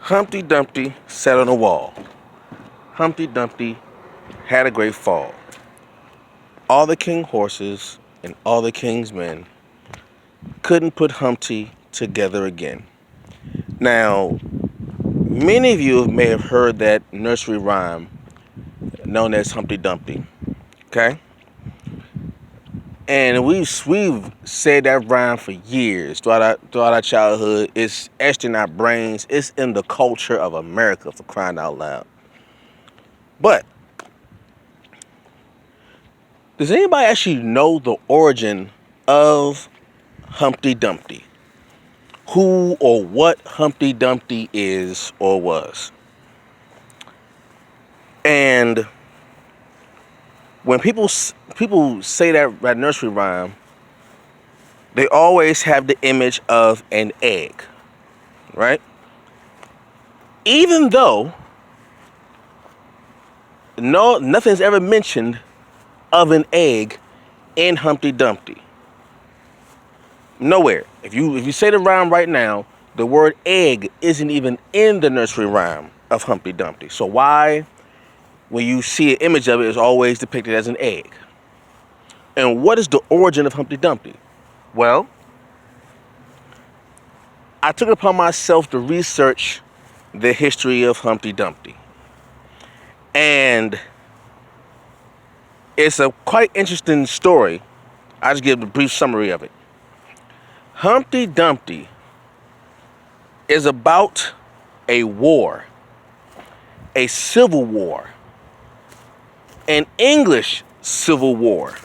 Humpty Dumpty sat on a wall. Humpty Dumpty had a great fall. All the king's horses and all the king's men couldn't put Humpty together again. Now, many of you may have heard that nursery rhyme known as Humpty Dumpty. Okay? And we've said that rhyme for years throughout our childhood. It's etched in our brains. It's in the culture of America, for crying out loud. But does anybody actually know the origin of Humpty Dumpty? Who or what Humpty Dumpty is or was? And when people say that nursery rhyme, they always have the image of an egg, right? Even though nothing's ever mentioned of an egg in Humpty Dumpty. Nowhere. If you say the rhyme right now, the word egg isn't even in the nursery rhyme of Humpty Dumpty. So why, when you see an image of it, it's always depicted as an egg? And what is the origin of Humpty Dumpty? Well, I took it upon myself to research the history of Humpty Dumpty. And it's a quite interesting story. I'll just give a brief summary of it. Humpty Dumpty is about a war, a civil war, an English civil war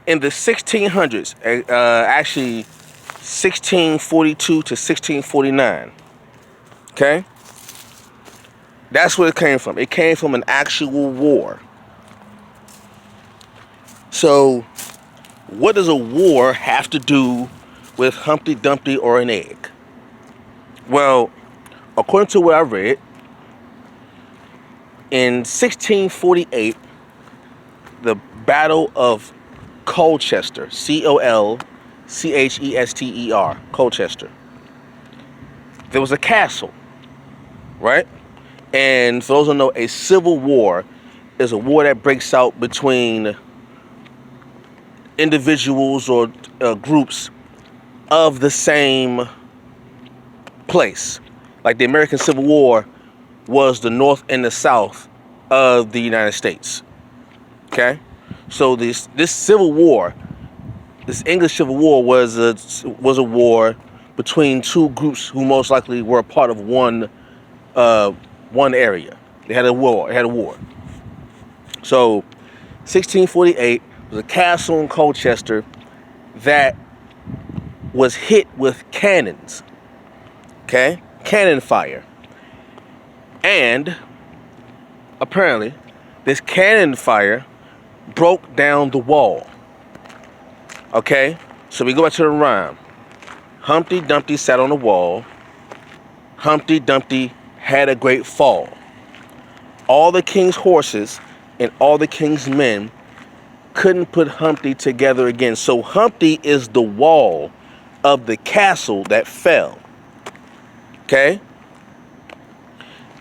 in the 1600s, actually 1642 to 1649. Okay? That's where it came from. It came from an actual war. So, what does a war have to do with Humpty Dumpty or an egg? Well, according to what I read, in 1648, the Battle of Colchester, Colchester, Colchester, there was a castle, right? And for those who know, a civil war is a war that breaks out between individuals or groups of the same place. Like the American Civil War was the North and the South of the United States. Okay? So this Civil War, this English Civil War was a war between two groups who most likely were a part of one area. They had a war. So 1648 was a castle in Colchester that was hit with cannons. Okay? Cannon fire. And apparently this cannon fire broke down the wall. Okay? So we go back to the rhyme. Humpty Dumpty sat on the wall. Humpty Dumpty had a great fall. All the king's horses and all the king's men couldn't put Humpty together again. So Humpty is the wall of the castle that fell. Okay?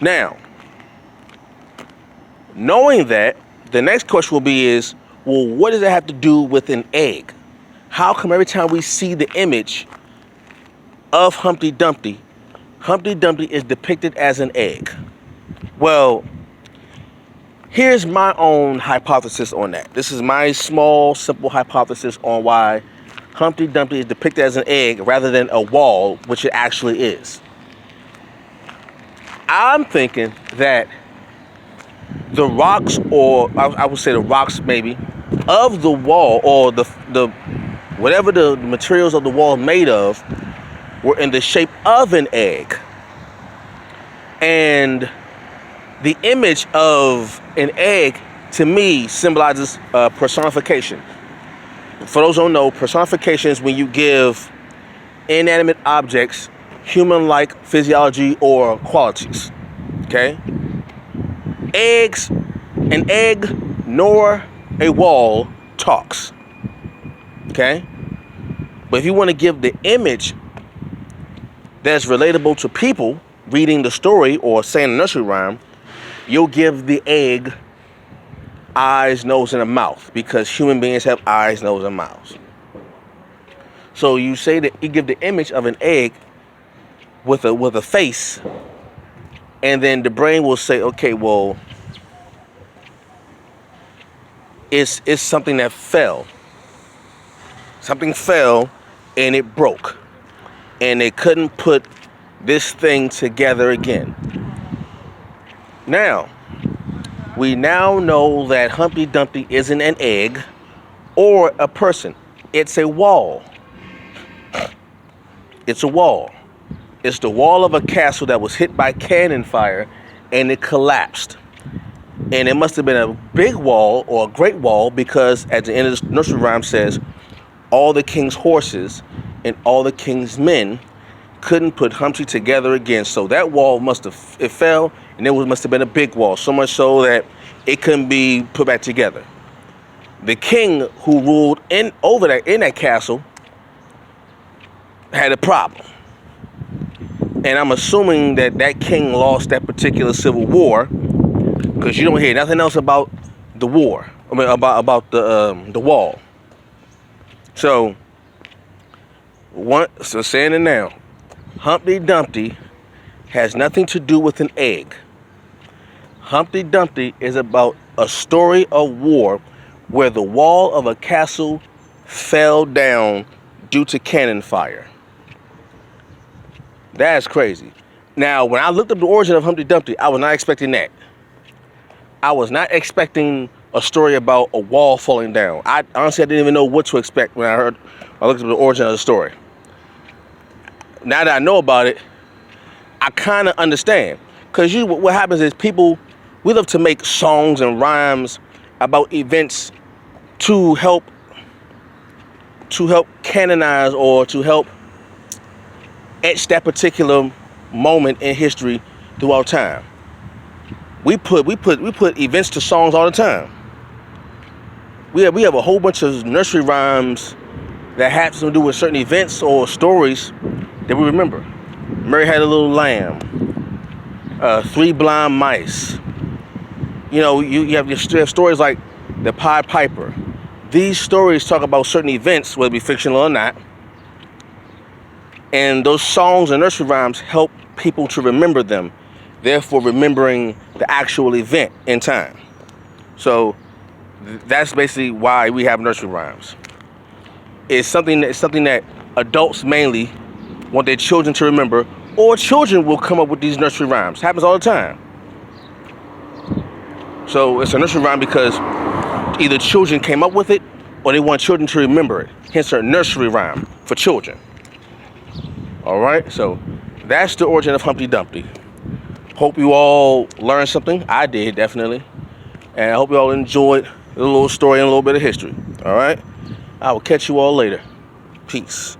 Now, knowing that, the next question will be well, what does it have to do with an egg? How come every time we see the image of Humpty Dumpty is depicted as an egg? Well, here's my own hypothesis on that. This is my small, simple hypothesis on why Humpty Dumpty is depicted as an egg rather than a wall, which it actually is. I'm thinking that the rocks, or I would say the rocks maybe, of the wall, or the whatever the materials of the wall made of, were in the shape of an egg. And the image of an egg, to me, symbolizes personification. For those who don't know, personification is when you give inanimate objects human-like physiology or qualities. Okay? An egg nor a wall talks. Okay? But if you want to give the image that's relatable to people, reading the story or saying a nursery rhyme, you'll give the egg eyes, nose, and a mouth, because human beings have eyes, nose, and mouths. So you say that you give the image of an egg with a face, and then the brain will say, okay, well, it's something that fell. Something fell and it broke, and they couldn't put this thing together again. Now, we now know that Humpty Dumpty isn't an egg or a person. It's a wall. It's a wall. It's the wall of a castle that was hit by cannon fire and it collapsed. And it must have been a big wall or a great wall, because at the end of the nursery rhyme says, all the king's horses and all the king's men couldn't put Humpty together again. So that wall it fell, and it must have been a big wall, so much so that it couldn't be put back together. The king who ruled in that castle had a problem. And I'm assuming that king lost that particular civil war, because you don't hear nothing else about the war. I mean, about the wall. So saying it now, Humpty Dumpty has nothing to do with an egg. Humpty Dumpty is about a story of war where the wall of a castle fell down due to cannon fire. That's crazy. Now, when I looked up the origin of Humpty Dumpty, I was not expecting that. I was not expecting a story about a wall falling down. Honestly, I didn't even know what to expect when I looked up the origin of the story. Now that I know about it, I kind of understand. Because what happens is we love to make songs and rhymes about events to help canonize or to help etch that particular moment in history throughout time. We put events to songs all the time. We have a whole bunch of nursery rhymes that have to do with certain events or stories that we remember. Mary Had a Little Lamb, Three Blind Mice. You have stories like The Pied Piper. These stories talk about certain events, whether it be fictional or not. And those songs and nursery rhymes help people to remember them, therefore remembering the actual event in time. So that's basically why we have nursery rhymes. It's something that adults mainly want their children to remember, or children will come up with these nursery rhymes. Happens all the time. So it's a nursery rhyme because either children came up with it or they want children to remember it. Hence a nursery rhyme for children. All right, so that's the origin of Humpty Dumpty. Hope you all learned something. I did, definitely. And I hope you all enjoyed the little story and a little bit of history. All right, I will catch you all later. Peace.